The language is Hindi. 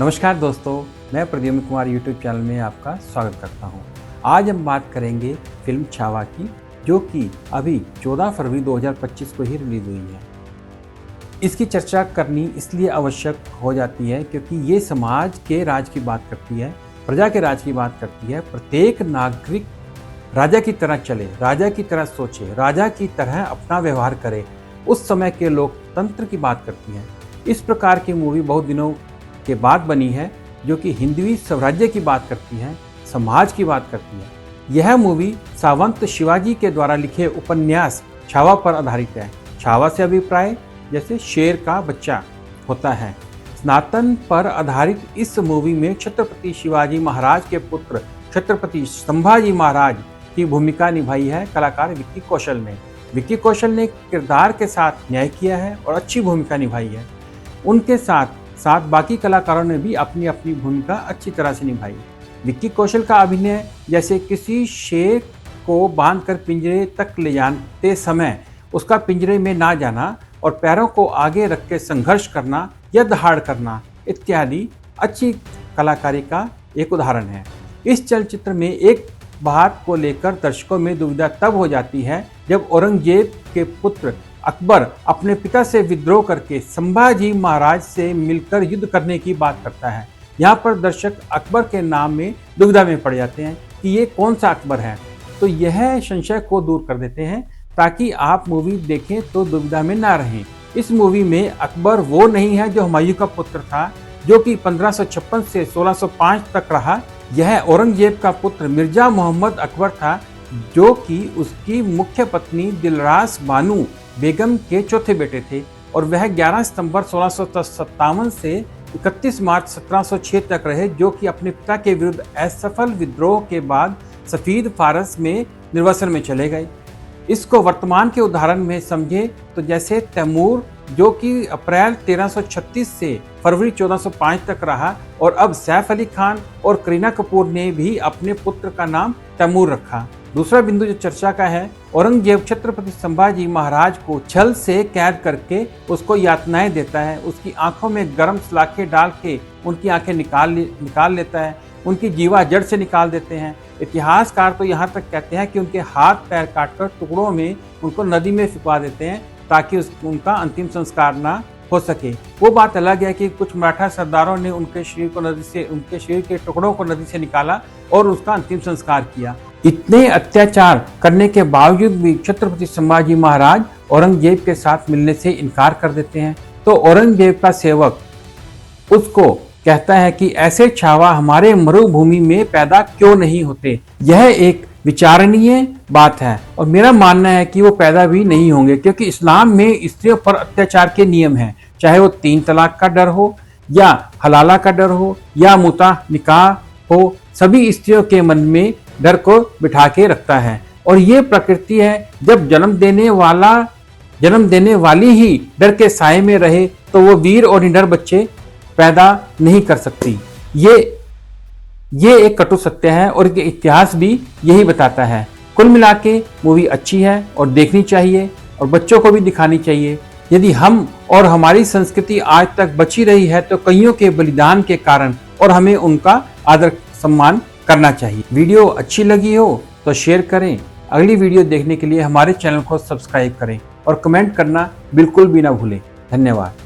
नमस्कार दोस्तों, मैं प्रद्युम्न कुमार यूट्यूब चैनल में आपका स्वागत करता हूं। आज हम बात करेंगे फिल्म छावा की, जो कि अभी 14 फरवरी 2025 को ही रिलीज हुई है। इसकी चर्चा करनी इसलिए आवश्यक हो जाती है क्योंकि ये समाज के राज की बात करती है, प्रजा के राज की बात करती है। प्रत्येक नागरिक राजा की तरह चले, राजा की तरह सोचे, राजा की तरह अपना व्यवहार करे, उस समय के लोकतंत्र की बात करती है। इस प्रकार की मूवी बहुत दिनों के बाद बनी है, जो कि हिंदवी स्वराज्य की बात करती है, समाज की बात करती है। यह मूवी सावंत शिवाजी के द्वारा लिखे उपन्यास छावा पर आधारित है। छावा से अभिप्राय जैसे शेर का बच्चा होता है। सनातन पर आधारित इस मूवी में छत्रपति शिवाजी महाराज के पुत्र छत्रपति संभाजी महाराज की भूमिका निभाई है कलाकार विक्की कौशल ने। विक्की कौशल ने किरदार के साथ न्याय किया है और अच्छी भूमिका निभाई है। उनके साथ साथ बाकी कलाकारों ने भी अपनी अपनी भूमिका अच्छी तरह से निभाई। विक्की कौशल का अभिनय जैसे किसी शेर को बांधकर पिंजरे तक ले जाते समय उसका पिंजरे में ना जाना और पैरों को आगे रख के संघर्ष करना या दहाड़ करना इत्यादि अच्छी कलाकारी का एक उदाहरण है। इस चलचित्र में एक बात को लेकर दर्शकों में दुविधा तब हो जाती है जब औरंगजेब के पुत्र अकबर अपने पिता से विद्रोह करके संभाजी महाराज से मिलकर युद्ध करने की बात करता है। यहाँ पर दर्शक अकबर के नाम में दुविधा में पड़ जाते हैं कि ये कौन सा अकबर है। तो यह संशय को दूर कर देते हैं ताकि आप मूवी देखें तो दुविधा में ना रहें। इस मूवी में अकबर वो नहीं है जो हुमायूं का पुत्र था, जो कि 1556 से 1605 तक रहा। यह औरंगजेब का पुत्र मिर्जा मोहम्मद अकबर था, जो कि उसकी मुख्य पत्नी दिलरास बानो बेगम के चौथे बेटे थे और वह 11 सितंबर 1657 से 31 मार्च 1706 तक रहे, जो कि अपने पिता के विरुद्ध असफल विद्रोह के बाद सफीद फारस में निर्वासन में चले गए। इसको वर्तमान के उदाहरण में समझे तो जैसे तैमूर, जो कि अप्रैल 1336 से फरवरी 1405 तक रहा, और अब सैफ अली खान और करीना कपूर ने भी अपने पुत्र का नाम तैमूर रखा। दूसरा बिंदु जो चर्चा का है, औरंगजेब छत्रपति संभाजी महाराज को छल से कैद करके उसको यातनाएं देता है। उसकी आंखों में गर्म सलाखें डाल के उनकी आंखें निकाल लेता है, उनकी जीवा जड़ से निकाल देते हैं। इतिहासकार तो यहाँ तक कहते हैं कि उनके हाथ पैर काटकर टुकड़ों में उनको नदी में फिकवा देते हैं ताकि उनका अंतिम संस्कार ना हो सके। वो बात अलग है कि कुछ मराठा सरदारों ने उनके शरीर के टुकड़ों को नदी से निकाला और उसका अंतिम संस्कार किया। इतने अत्याचार करने के बावजूद भी छत्रपति संभाजी महाराज औरंगजेब के साथ मिलने से इनकार कर देते हैं। तो औरंगजेब का सेवक उसको कहता है कि ऐसे छावा हमारे मरुभूमि में पैदा क्यों नहीं होते। यह एक विचारणीय बात है और मेरा मानना है कि वो पैदा भी नहीं होंगे, क्योंकि इस्लाम में स्त्रियों पर अत्याचार के नियम हैं। चाहे वो 3 तलाक का डर हो या हलाला का डर हो या मुता निकाह हो, सभी स्त्रियों के मन में डर को बिठा के रखता है। और ये प्रकृति है, जब जन्म देने वाली ही डर के साए में रहे तो वो वीर और निडर बच्चे पैदा नहीं कर सकती। ये एक कटु सत्य है और इतिहास भी यही बताता है। कुल मिला के मूवी अच्छी है और देखनी चाहिए और बच्चों को भी दिखानी चाहिए। यदि हम और हमारी संस्कृति आज तक बची रही है तो कईयों के बलिदान के कारण, और हमें उनका आदर सम्मान करना चाहिए। वीडियो अच्छी लगी हो तो शेयर करें। अगली वीडियो देखने के लिए हमारे चैनल को सब्सक्राइब करें और कमेंट करना बिल्कुल भी ना भूलें। धन्यवाद।